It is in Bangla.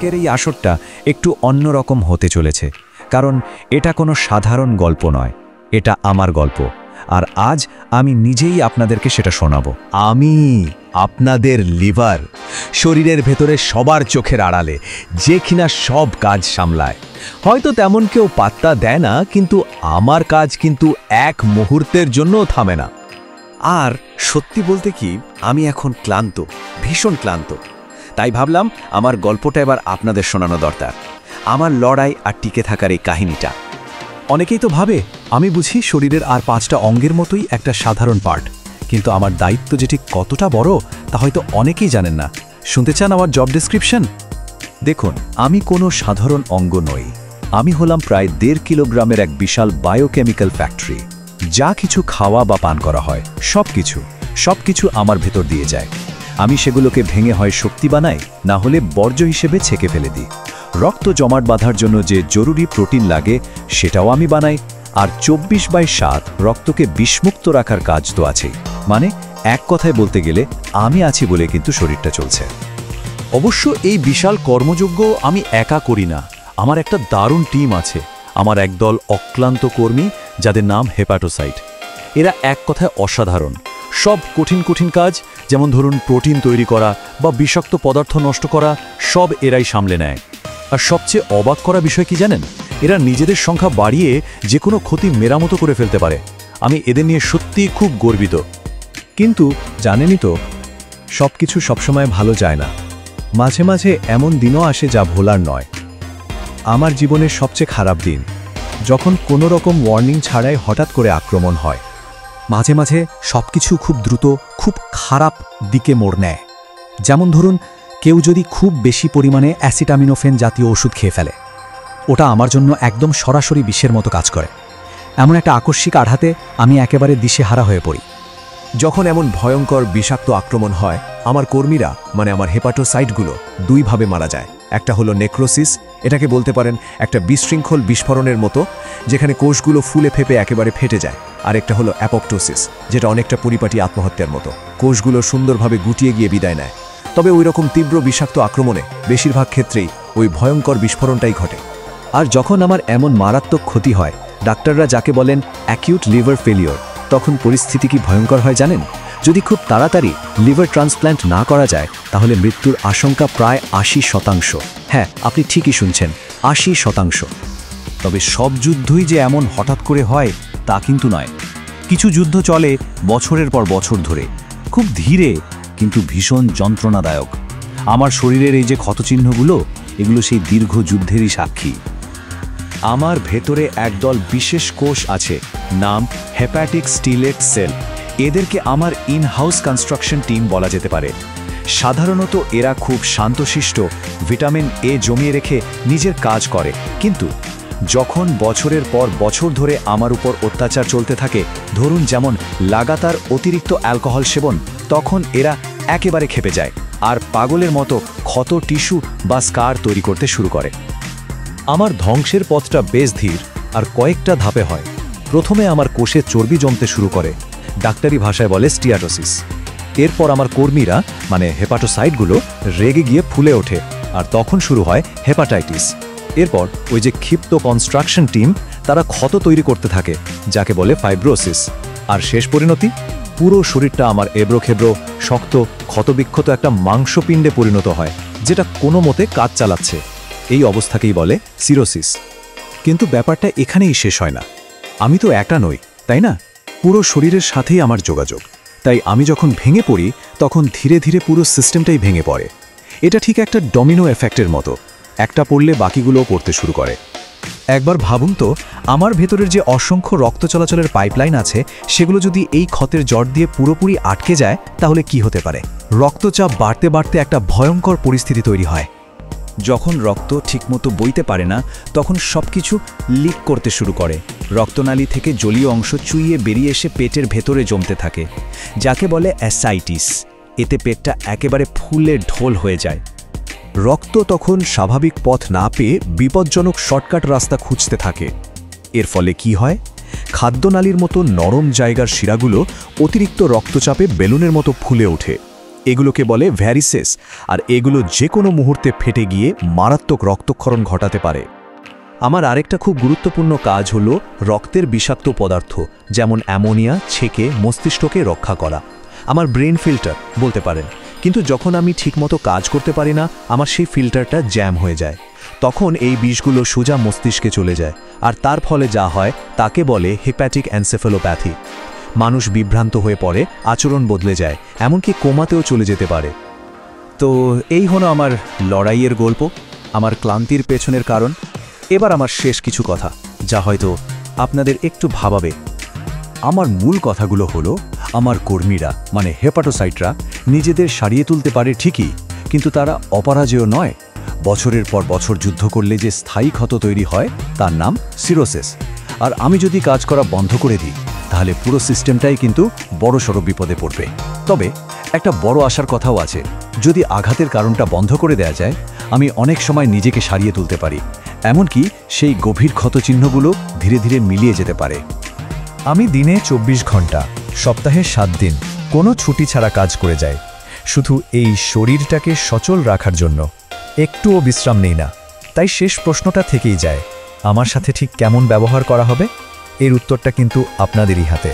আজকের এই আসরটা একটু অন্যরকম হতে চলেছে, কারণ এটা কোনো সাধারণ গল্প নয়, এটা আমার গল্প। আর আজ আমি নিজেই আপনাদেরকে সেটা শোনাবো। আমি আপনাদের লিভার, শরীরের ভেতরে সবার চোখের আড়ালে, যে কিনা সব কাজ সামলায়। হয়তো তেমন কেউ পাত্তা দেয় না, কিন্তু আমার কাজ কিন্তু এক মুহূর্তের জন্যও থামে না। আর সত্যি বলতে কি, আমি এখন ক্লান্ত, ভীষণ ক্লান্ত। তাই ভাবলাম আমার গল্পটা এবার আপনাদের শোনানো দরকার, আমার লড়াই আর টিকে থাকার এই কাহিনীটা। অনেকেই তো ভাবে আমি বুঝি শরীরের আর 5টা অঙ্গের মতোই একটা সাধারণ পার্ট, কিন্তু আমার দায়িত্ব যেটি কতটা বড় তা হয়তো অনেকেই জানেন না। শুনতে চান আমার জব ডেসক্রিপশন? দেখুন, আমি কোনো সাধারণ অঙ্গ নই। আমি হলাম প্রায় 1.5 কিলোগ্রামের এক বিশাল বায়োকেমিক্যাল ফ্যাক্টরি। যা কিছু খাওয়া বা পান করা হয় সবকিছু আমার ভেতর দিয়ে যায়। আমি সেগুলোকে ভেঙে হয় শক্তি বানাই, না হলে বর্জ্য হিসেবে ছেঁকে ফেলে দিই। রক্ত জমাট বাঁধার জন্য যে জরুরি প্রোটিন লাগে সেটাও আমি বানাই। আর 24/7 রক্তকে বিষমুক্ত রাখার কাজ তো আছেই। মানে এক কথায় বলতে গেলে আমি আছি বলে কিন্তু শরীরটা চলছে। অবশ্য এই বিশাল কর্মযজ্ঞ আমি একা করি না, আমার একটা দারুণ টিম আছে। আমার একদল অক্লান্ত কর্মী, যাদের নাম হেপাটোসাইট। এরা এক কথায় অসাধারণ। সব কঠিন কাজ, যেমন ধরুন প্রোটিন তৈরি করা বা বিষাক্ত পদার্থ নষ্ট করা, সব এরাই সামলে নেয়। আর সবচেয়ে অবাক করা বিষয় কি জানেন? এরা নিজেদের সংখ্যা বাড়িয়ে যে কোনো ক্ষতি মেরামতো করে ফেলতে পারে। আমি এদের নিয়ে সত্যিই খুব গর্বিত। কিন্তু জানেনই তো, সবকিছু সবসময় ভালো যায় না। মাঝে মাঝে এমন দিনও আসে যা ভোলার নয়। আমার জীবনের সবচেয়ে খারাপ দিন, যখন কোনো রকম ওয়ার্নিং ছাড়াই হঠাৎ করে আক্রমণ হয়। মাঝে মাঝে সবকিছু খুব দ্রুত, খুব খারাপ দিকে মোড় নেয়। যেমন ধরুন, কেউ যদি খুব বেশি পরিমাণে অ্যাসিটামিনোফেন জাতীয় ওষুধ খেয়ে ফেলে, ওটা আমার জন্য একদম সরাসরি বিষের মতো কাজ করে। এমন একটা আকস্মিক আঘাতে আমি একেবারে দিশেহারা হয়ে পড়ি। যখন এমন ভয়ঙ্কর বিষাক্ত আক্রমণ হয়, আমার কর্মীরা মানে আমার হেপাটোসাইটগুলো দুইভাবে মারা যায়। একটা হলো নেক্রোসিস, এটাকে বলতে পারেন একটা বিশৃঙ্খল বিস্ফোরণের মতো, যেখানে কোষগুলো ফুলে ফেপে একেবারে ফেটে যায়। আর একটা হলো অ্যাপোপ্টোসিস, যেটা অনেকটা পরিপাটি আত্মহত্যার মতো। কোষগুলো সুন্দরভাবে গুটিয়ে গিয়ে বিদায় নেয়। তবে ওই রকম তীব্র বিষাক্ত আক্রমণে বেশিরভাগ ক্ষেত্রেই ওই ভয়ঙ্কর বিস্ফোরণটাই ঘটে। আর যখন আমার এমন মারাত্মক ক্ষতি হয়, ডাক্তাররা যাকে বলেন অ্যাকিউট লিভার ফেলিওর, তখন পরিস্থিতি কি ভয়ঙ্কর হয় জানেন? যদি খুব তাড়াতাড়ি লিভার ট্রান্সপ্ল্যান্ট না করা যায়, তাহলে মৃত্যুর আশঙ্কা প্রায় 80%। হ্যাঁ, আপনি ঠিকই শুনছেন, 80%। তবে সব যুদ্ধই যে এমন হঠাৎ করে হয় তা কিন্তু নয়। কিছু যুদ্ধ চলে বছরের পর বছর ধরে, খুব ধীরে কিন্তু ভীষণ যন্ত্রণাদায়ক। আমার শরীরের এই যে ক্ষতচিহ্নগুলো, এগুলো সেই দীর্ঘ যুদ্ধেরই সাক্ষী। আমার ভেতরে একদল বিশেষ কোষ আছে, নাম হেপাটিক স্টিলেট সেল। এদেরকে আমার ইন হাউস কনস্ট্রাকশন টিম বলা যেতে পারে। সাধারণত এরা খুব শান্তশিষ্ট, ভিটামিন এ জমিয়ে রেখে নিজের কাজ করে। কিন্তু যখন বছরের পর বছর ধরে আমার উপর অত্যাচার চলতে থাকে, ধরুন যেমন লাগাতার অতিরিক্ত অ্যালকোহল সেবন, তখন এরা একেবারে ক্ষেপে যায় আর পাগলের মতো ক্ষত টিস্যু বা স্কার তৈরি করতে শুরু করে। আমার ধ্বংসের পথটা বেশ ধীর আর কয়েকটা ধাপে হয়। প্রথমে আমার কোষে চর্বি জমতে শুরু করে, ডাক্তারি ভাষায় বলে স্টিয়াটোসিস। এরপর আমার কর্মীরা মানে হেপাটোসাইটগুলো রেগে গিয়ে ফুলে ওঠে, আর তখন শুরু হয় হেপাটাইটিস। এরপর ওই যে ক্ষিপ্ত কনস্ট্রাকশন টিম, তারা ক্ষত তৈরি করতে থাকে, যাকে বলে ফাইব্রোসিস। আর শেষ পরিণতি, পুরো শরীরটা আমার এবড়োখেবড়ো, শক্ত, ক্ষতবিক্ষত একটা মাংসপিণ্ডে পরিণত হয়, যেটা কোনো মতে কাজ চালাচ্ছে। এই অবস্থাকেই বলে সিরোসিস। কিন্তু ব্যাপারটা এখানেই শেষ হয় না। আমি তো একা নই, তাই না? পুরো শরীরের সাথেই আমার যোগাযোগ। তাই আমি যখন ভেঙে পড়ি, তখন ধীরে ধীরে পুরো সিস্টেমটাই ভেঙে পড়ে। এটা ঠিক একটা ডমিনো এফেক্টের মতো, একটা পড়লে বাকিগুলোও পড়তে শুরু করে। একবার ভাবুন তো, আমার ভেতরের যে অসংখ্য রক্ত চলাচলের পাইপলাইন আছে, সেগুলো যদি এই ক্ষতের জট দিয়ে পুরোপুরি আটকে যায়, তাহলে কি হতে পারে? রক্তচাপ বাড়তে বাড়তে একটা ভয়ঙ্কর পরিস্থিতি তৈরি হয়। যখন রক্ত ঠিকমতো বইতে পারে না, তখন সবকিছু লিক করতে শুরু করে। রক্তনালী থেকে জলীয় অংশ চুইয়ে বেরিয়ে এসে পেটের ভেতরে জমতে থাকে, যাকে বলে অ্যাসাইটিস। এতে পেটটা একেবারে ফুলে ঢোল হয়ে যায়। রক্ত তখন স্বাভাবিক পথ না পেয়ে বিপজ্জনক শর্টকাট রাস্তা খুঁজতে থাকে। এর ফলে কি হয়? খাদ্যনালীর মতো নরম জায়গার শিরাগুলো অতিরিক্ত রক্তচাপে বেলুনের মতো ফুলে ওঠে। এগুলোকে বলে ভ্যারিসেস, আর এগুলো যে কোনো মুহূর্তে ফেটে গিয়ে মারাত্মক রক্তক্ষরণ ঘটাতে পারে। আমার আরেকটা খুব গুরুত্বপূর্ণ কাজ হলো রক্তের বিষাক্ত পদার্থ যেমন অ্যামোনিয়া ছেঁকে মস্তিষ্ককে রক্ষা করা। আমার ব্রেন ফিল্টার বলতে পারেন, কিন্তু যখন আমি ঠিকমতো কাজ করতে পারি না, আমার সেই ফিল্টারটা জ্যাম হয়ে যায়। তখন এই বিষগুলো সোজা মস্তিষ্কে চলে যায়, আর তার ফলে যা হয় তাকে বলে হেপ্যাটিক এনসেফেলোপ্যাথি। মানুষ বিভ্রান্ত হয়ে পড়ে, আচরণ বদলে যায়, এমনকি কোমাতেও চলে যেতে পারে। তো এই হলো আমার লড়াইয়ের গল্প, আমার ক্লান্তির পেছনের কারণ। এবার আমার শেষ কিছু কথা, যা হয়তো আপনাদের একটু ভাবাবে। আমার মূল কথাগুলো হলো, আমার কর্মীরা মানে হেপাটোসাইটরা নিজেদের সারিয়ে তুলতে পারে ঠিকই, কিন্তু তারা অপরাজেয় নয়। বছরের পর বছর যুদ্ধ করলে যে স্থায়ী ক্ষত তৈরি হয় তার নাম সিরোসিস। আর আমি যদি কাজ করা বন্ধ করে দিই, তাহলে পুরো সিস্টেমটাই কিন্তু বড়সড় বিপদে পড়বে। তবে একটা বড় আশার কথাও আছে, যদি আঘাতের কারণটা বন্ধ করে দেয়া যায়, আমি অনেক সময় নিজেকে সারিয়ে তুলতে পারি, এমনকি সেই গভীর ক্ষতচিহ্নগুলো ধীরে ধীরে মিলিয়ে যেতে পারে। আমি দিনে 24 ঘন্টা, সপ্তাহে 7 দিন কোনো ছুটি ছাড়া কাজ করে যাই, শুধু এই শরীরটাকে সচল রাখার জন্য। একটুও বিশ্রাম নেই না। তাই শেষ প্রশ্নটা থেকেই যায়, আমার সাথে ঠিক কেমন ব্যবহার করা হবে? এর উত্তরটা কিন্তু আপনাদেরই হাতে।